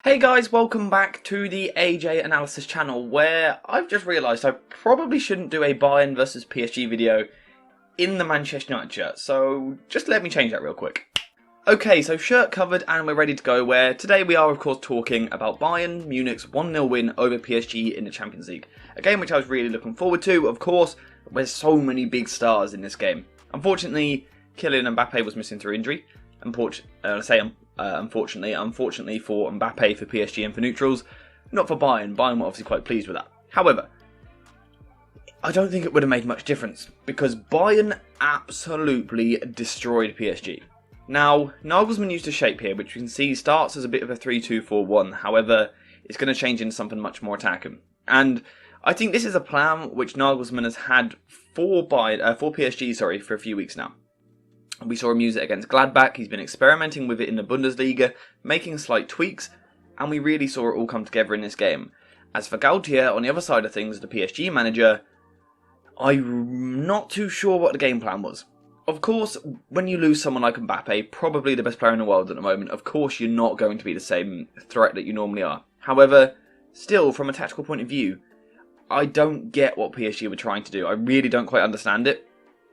Hey guys, welcome back to the AJ Analysis channel, where I've just realised I probably shouldn't do a Bayern versus PSG video in the Manchester United shirt, so just let me change that real quick. Okay, so shirt covered and we're ready to go, where today we are of course talking about Bayern Munich's 1-0 win over PSG in the Champions League. A game which I was really looking forward to, of course, there's so many big stars in this game. Unfortunately, Kylian Mbappe was missing through injury. Unfortunately for Mbappe, for PSG and for neutrals, not for Bayern. Bayern were obviously quite pleased with that. However, I don't think it would have made much difference because Bayern absolutely destroyed PSG. Now, Nagelsmann used a shape here, which you can see starts as a bit of a 3-2-4-1. However, it's going to change into something much more attacking. And I think this is a plan which Nagelsmann has had for PSG for a few weeks now. We saw him use it against Gladbach. He's been experimenting with it in the Bundesliga, making slight tweaks, and we really saw it all come together in this game. As for Gautier, on the other side of things, the PSG manager, I'm not too sure what the game plan was. Of course, when you lose someone like Mbappe, probably the best player in the world at the moment, of course you're not going to be the same threat that you normally are. However, still, from a tactical point of view, I don't get what PSG were trying to do. I really don't quite understand it.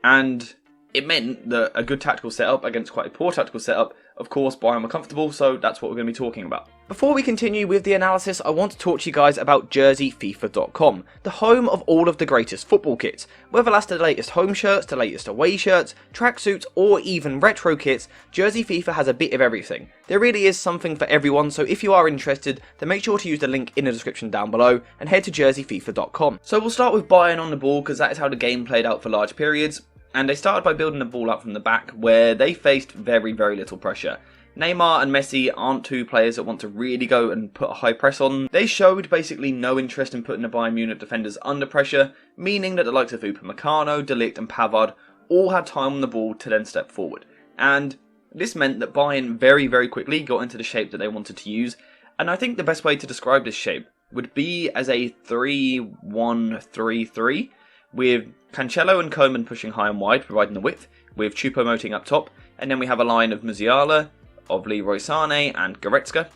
And it meant that a good tactical setup against quite a poor tactical setup, of course Bayern were comfortable, so that's what we're going to be talking about. Before we continue with the analysis, I want to talk to you guys about JerseyFIFA.com, the home of all of the greatest football kits. Whether that's the latest home shirts, the latest away shirts, tracksuits, or even retro kits, Jersey FIFA has a bit of everything. There really is something for everyone, so if you are interested, then make sure to use the link in the description down below and head to JerseyFIFA.com. So we'll start with Bayern on the ball, because that is how the game played out for large periods. And they started by building the ball up from the back, where they faced very, very little pressure. Neymar and Messi aren't two players that want to really go and put a high press on. They showed basically no interest in putting the Bayern Munich defenders under pressure, meaning that the likes of Upamecano, De Ligt and Pavard all had time on the ball to then step forward. And this meant that Bayern very, very quickly got into the shape that they wanted to use. And I think the best way to describe this shape would be as a 3-1-3-3, with Cancelo and Coman pushing high and wide, providing the width, with Choupo-Moting up top, and then we have a line of Musiala, of Leroy Sané and Goretzka,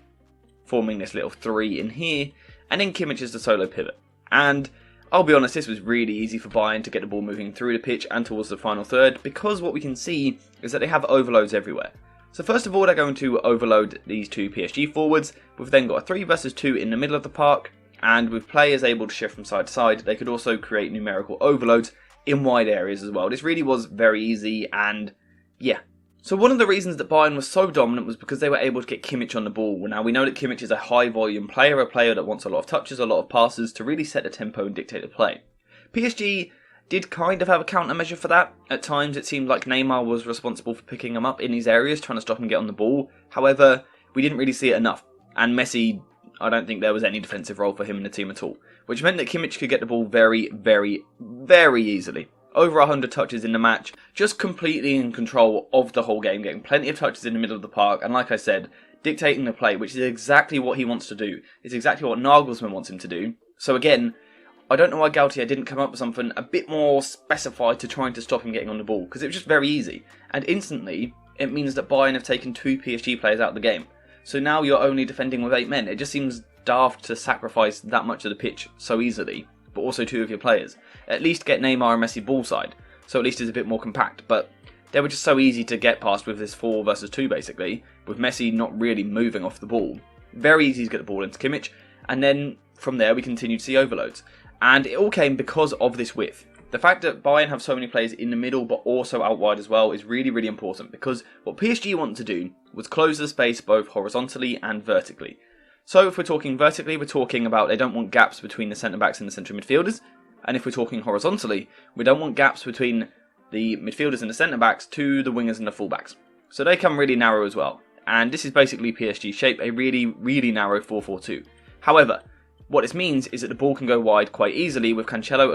forming this little three in here, and then Kimmich is the solo pivot. And I'll be honest, this was really easy for Bayern to get the ball moving through the pitch and towards the final third, because what we can see is that they have overloads everywhere. So first of all, they're going to overload these two PSG forwards. We've then got a 3 versus 2 in the middle of the park, and with players able to shift from side to side, they could also create numerical overloads in wide areas as well. This really was very easy, and yeah. So one of the reasons that Bayern was so dominant was because they were able to get Kimmich on the ball. Now we know that Kimmich is a high volume player, a player that wants a lot of touches, a lot of passes to really set the tempo and dictate the play. PSG did kind of have a countermeasure for that. At times it seemed like Neymar was responsible for picking him up in these areas, trying to stop him get on the ball. However, we didn't really see it enough, and Messi, I don't think there was any defensive role for him in the team at all, which meant that Kimmich could get the ball very, very, very easily. Over 100 touches in the match, just completely in control of the whole game, getting plenty of touches in the middle of the park, and like I said, dictating the play, which is exactly what he wants to do. It's exactly what Nagelsmann wants him to do. So again, I don't know why Gautier didn't come up with something a bit more specified to trying to stop him getting on the ball, because it was just very easy. And instantly, it means that Bayern have taken 2 PSG players out of the game. So now you're only defending with 8 men. It just seems daft to sacrifice that much of the pitch so easily, but also 2 of your players. At least get Neymar and Messi ball side, so at least it's a bit more compact. But they were just so easy to get past with this 4 versus 2 basically, with Messi not really moving off the ball. Very easy to get the ball into Kimmich, and then from there we continued to see overloads. And it all came because of this width. The fact that Bayern have so many players in the middle but also out wide as well is really, really important, because what PSG wanted to do was close the space both horizontally and vertically. So if we're talking vertically, we're talking about they don't want gaps between the centre-backs and the central midfielders. And if we're talking horizontally, we don't want gaps between the midfielders and the centre-backs to the wingers and the full-backs. So they come really narrow as well. And this is basically PSG's shape, a really, really narrow 4-4-2. However, what this means is that the ball can go wide quite easily with Cancelo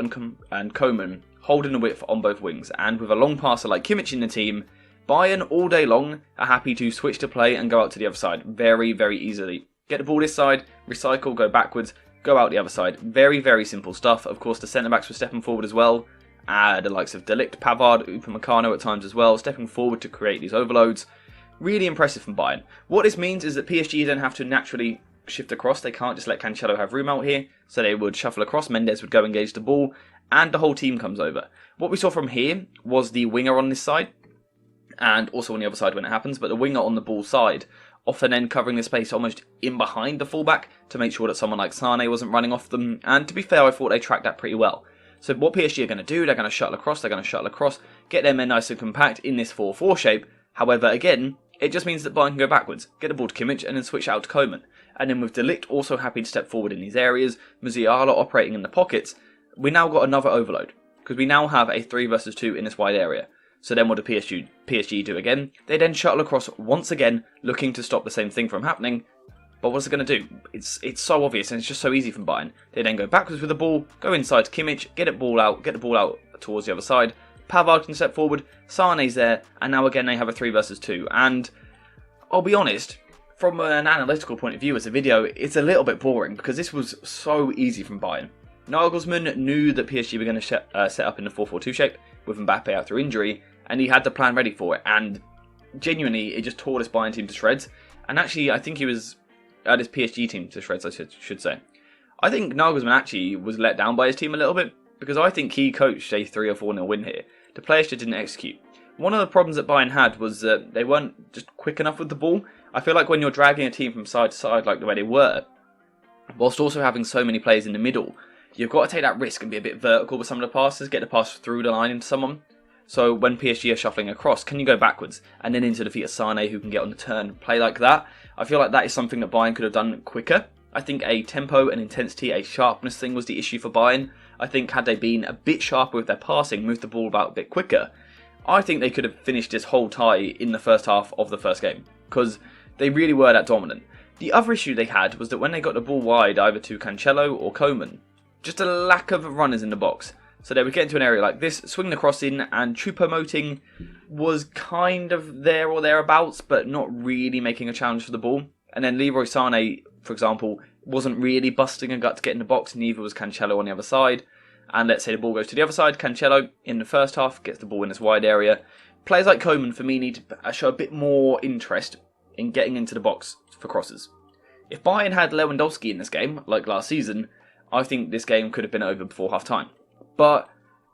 and Coman holding the width on both wings. And with a long passer like Kimmich in the team, Bayern all day long are happy to switch to play and go out to the other side very, very easily. Get the ball this side, recycle, go backwards, go out the other side. Very, very simple stuff. Of course, the centre-backs were stepping forward as well. The likes of De Ligt, Pavard, Upamecano at times as well, stepping forward to create these overloads. Really impressive from Bayern. What this means is that PSG then have to naturally shift across. They can't just let Cancelo have room out here. So they would shuffle across. Mendes would go engage the ball. And the whole team comes over. What we saw from here was the winger on this side. And also on the other side when it happens. But the winger on the ball side often then covering the space almost in behind the fullback to make sure that someone like Sane wasn't running off them. And to be fair, I thought they tracked that pretty well. So what PSG are going to do, they're going to shuttle across, get their men nice and compact in this 4-4 shape. However, again, it just means that Bayern can go backwards, get the ball to Kimmich and then switch out to Koeman. And then with De Ligt also happy to step forward in these areas, Musiala operating in the pockets, we now got another overload. Because we now have a 3 versus 2 in this wide area. So then what do PSG do again? They then shuttle across once again, looking to stop the same thing from happening. But what's it going to do? It's so obvious and it's just so easy from Bayern. They then go backwards with the ball, go inside to Kimmich, get the ball out towards the other side. Pavard can step forward, Sane's there, and now again they have a 3 versus 2. And I'll be honest, from an analytical point of view as a video, it's a little bit boring because this was so easy from Bayern. Nagelsmann knew that PSG were going to set up in the 4-4-2 shape with Mbappe out through injury, and he had the plan ready for it. And genuinely, it just tore this Bayern team to shreds. And actually, I think he was this PSG team to shreds, I should say. I think Nagelsmann actually was let down by his team a little bit because I think he coached a 3 or 4-0 win here. The players just didn't execute. One of the problems that Bayern had was that they weren't just quick enough with the ball. I feel like when you're dragging a team from side to side like the way they were, whilst also having so many players in the middle, you've got to take that risk and be a bit vertical with some of the passes, get the pass through the line into someone. So when PSG are shuffling across, can you go backwards and then into the feet of Sane who can get on the turn and play like that? I feel like that is something that Bayern could have done quicker. I think a tempo, an intensity, a sharpness thing was the issue for Bayern. I think had they been a bit sharper with their passing, moved the ball about a bit quicker, I think they could have finished this whole tie in the first half of the first game. Because they really were that dominant. The other issue they had was that when they got the ball wide either to Cancelo or Koeman, just a lack of runners in the box. So they would get into an area like this, swing the cross in, and Choupo-Moting was kind of there or thereabouts, but not really making a challenge for the ball. And then Leroy Sane, for example, wasn't really busting a gut to get in the box, neither was Cancelo on the other side. And let's say the ball goes to the other side, Cancelo, in the first half, gets the ball in this wide area. Players like Koeman, for me, need to show a bit more interest in getting into the box for crosses. If Bayern had Lewandowski in this game, like last season, I think this game could have been over before half-time. But,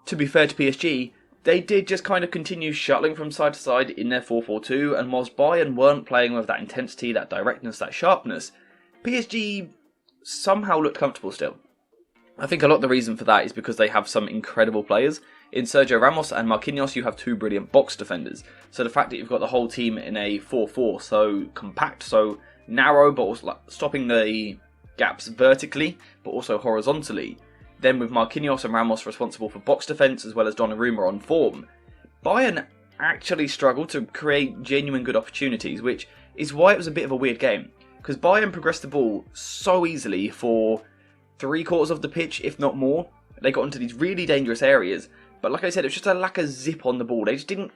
to be fair to PSG, they did just kind of continue shuttling from side to side in their 4-4-2, and whilst Bayern weren't playing with that intensity, that directness, that sharpness, PSG somehow looked comfortable still. I think a lot of the reason for that is because they have some incredible players. In Sergio Ramos and Marquinhos, you have 2 brilliant box defenders. So the fact that you've got the whole team in a 4-4, so compact, so narrow, but also stopping the gaps vertically, but also horizontally. Then with Marquinhos and Ramos responsible for box defence as well as Donnarumma on form, Bayern actually struggled to create genuine good opportunities, which is why it was a bit of a weird game. Because Bayern progressed the ball so easily for 3/4 of the pitch, if not more. They got into these really dangerous areas, but like I said, it was just a lack of zip on the ball. They just didn't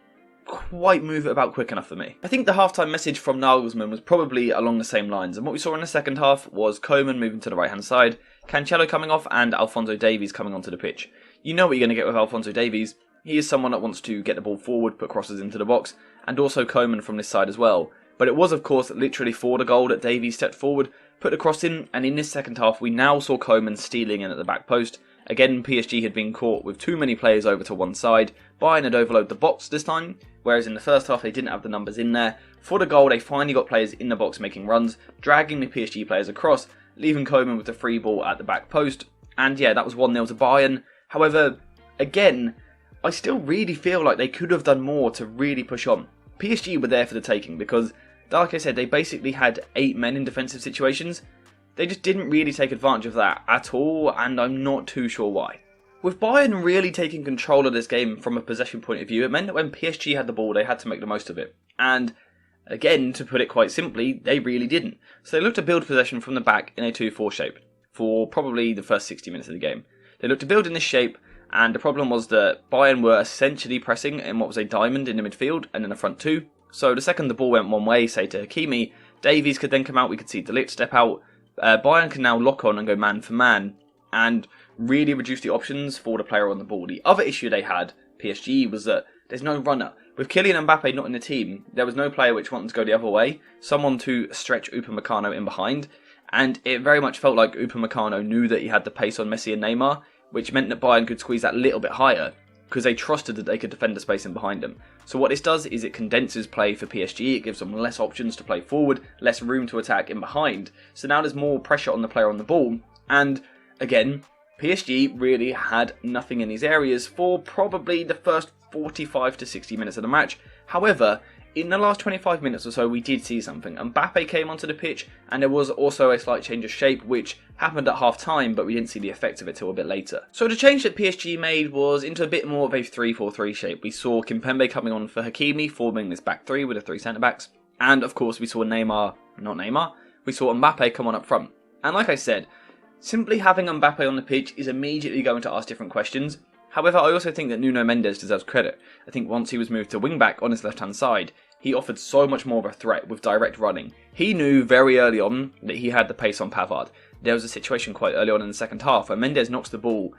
quite move it about quick enough for me. I think the halftime message from Nagelsmann was probably along the same lines, and what we saw in the second half was Koeman moving to the right hand side, Cancelo coming off, and Alphonso Davies coming onto the pitch. You know what you're going to get with Alphonso Davies. He is someone that wants to get the ball forward, put crosses into the box, and also Koeman from this side as well. But it was of course literally for the goal that Davies stepped forward, put the cross in, and in this second half we now saw Koeman stealing in at the back post. Again, PSG had been caught with too many players over to one side. Bayern had overloaded the box this time, whereas in the first half they didn't have the numbers in there. For the goal, they finally got players in the box making runs, dragging the PSG players across, leaving Koeman with the free ball at the back post. And yeah, that was 1-0 to Bayern. However, again, I still really feel like they could have done more to really push on. PSG were there for the taking because, like I said, they basically had 8 men in defensive situations. They just didn't really take advantage of that at all, and I'm not too sure why. With Bayern really taking control of this game from a possession point of view, it meant that when PSG had the ball, they had to make the most of it. And again, to put it quite simply, they really didn't. So they looked to build possession from the back in a 2-4 shape for probably the first 60 minutes of the game. They looked to build in this shape, and the problem was that Bayern were essentially pressing in what was a diamond in the midfield and in the front two. So the second the ball went one way, say to Hakimi, Davies could then come out, we could see De Ligt step out. Bayern can now lock on and go man for man and really reduce the options for the player on the ball. The other issue they had, PSG, was that there's no runner. With Kylian Mbappe not in the team, there was no player which wanted to go the other way, someone to stretch Upamecano in behind, And it very much felt like Upamecano knew that he had the pace on Messi and Neymar, which meant that Bayern could squeeze that little bit higher, because they trusted that they could defend the space in behind them. So what this does is it condenses play for PSG, it gives them less options to play forward, less room to attack in behind, so now there's more pressure on the player on the ball, and again, PSG really had nothing in these areas for probably the first 45 to 60 minutes of the match. However, in the last 25 minutes or so, we did see something. Mbappe came onto the pitch, and there was also a slight change of shape, which happened at half time, but we didn't see the effects of it till a bit later. So the change that PSG made was into a bit more of a 3-4-3 shape. We saw Kimpembe coming on for Hakimi, forming this back three with the three centre-backs. And of course, we saw we saw Mbappe come on up front. And like I said, simply having Mbappe on the pitch is immediately going to ask different questions. However, I also think that Nuno Mendes deserves credit. I think once he was moved to wing-back on his left-hand side, he offered so much more of a threat with direct running. He knew very early on that he had the pace on Pavard. There was a situation quite early on in the second half where Mendes knocks the ball,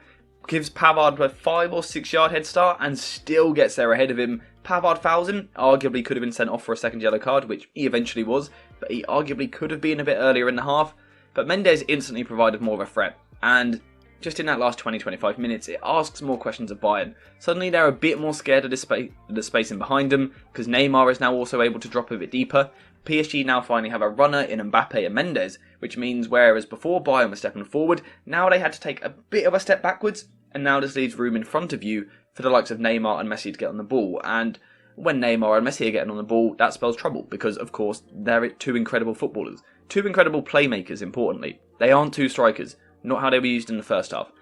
gives Pavard a 5 or 6 yard head start and still gets there ahead of him. Pavard fouls him, arguably could have been sent off for a second yellow card, which he eventually was, but he arguably could have been a bit earlier in the half. But Mendes instantly provided more of a threat, and just in that last 20-25 minutes, it asks more questions of Bayern. Suddenly they're a bit more scared of the space in behind them, because Neymar is now also able to drop a bit deeper. PSG now finally have a runner in Mbappe and Mendes, which means whereas before Bayern was stepping forward, now they had to take a bit of a step backwards, and now this leaves room in front of you for the likes of Neymar and Messi to get on the ball. And when Neymar and Messi are getting on the ball, that spells trouble, because of course they're two incredible footballers. Two incredible playmakers, importantly. They aren't two strikers. Not how they were used in the first half.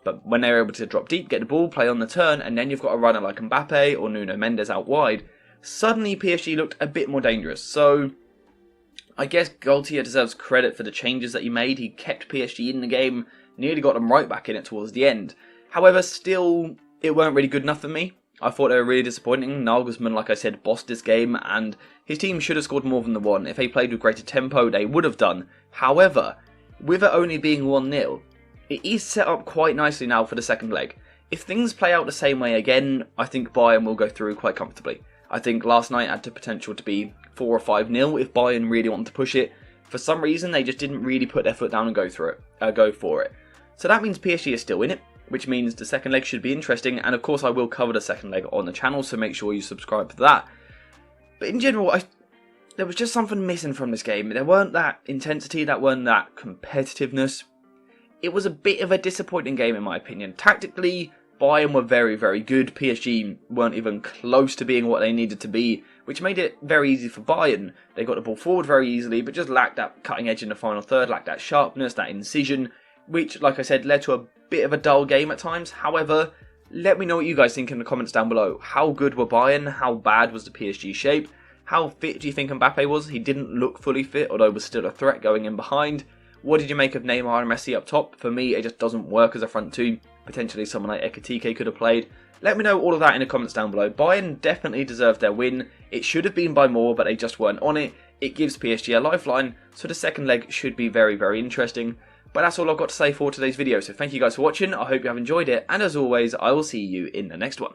But when they were able to drop deep, get the ball, play on the turn, and then you've got a runner like Mbappe or Nuno Mendes out wide, suddenly PSG looked a bit more dangerous. So I guess Galtier deserves credit for the changes that he made. He kept PSG in the game, nearly got them right back in it towards the end. However, still, it weren't really good enough for me. I thought they were really disappointing. Nagelsmann, like I said, bossed this game, and his team should have scored more than the one. If they played with greater tempo, they would have done. However, with it only being 1-0, it is set up quite nicely now for the second leg. If things play out the same way again, I think Bayern will go through quite comfortably. I think last night had the potential to be 4 or 5-0 if Bayern really wanted to push it. For some reason, they just didn't really put their foot down and go for it. So that means PSG is still in it, which means the second leg should be interesting. And of course, I will cover the second leg on the channel, so make sure you subscribe for that. But in general, there was just something missing from this game. There weren't that intensity, there weren't that competitiveness. It was a bit of a disappointing game in my opinion. Tactically, Bayern were very, very good. PSG weren't even close to being what they needed to be, which made it very easy for Bayern. They got the ball forward very easily, but just lacked that cutting edge in the final third, lacked that sharpness, that incision, which, like I said, led to a bit of a dull game at times. However, let me know what you guys think in the comments down below. How good were Bayern? How bad was the PSG shape? How fit do you think Mbappe was? He didn't look fully fit, although was still a threat going in behind. What did you make of Neymar and Messi up top? For me, it just doesn't work as a front two. Potentially someone like Ekitike could have played. Let me know all of that in the comments down below. Bayern definitely deserved their win. It should have been by more, but they just weren't on it. It gives PSG a lifeline, so the second leg should be very, very interesting. But that's all I've got to say for today's video, so thank you guys for watching. I hope you have enjoyed it, and as always, I will see you in the next one.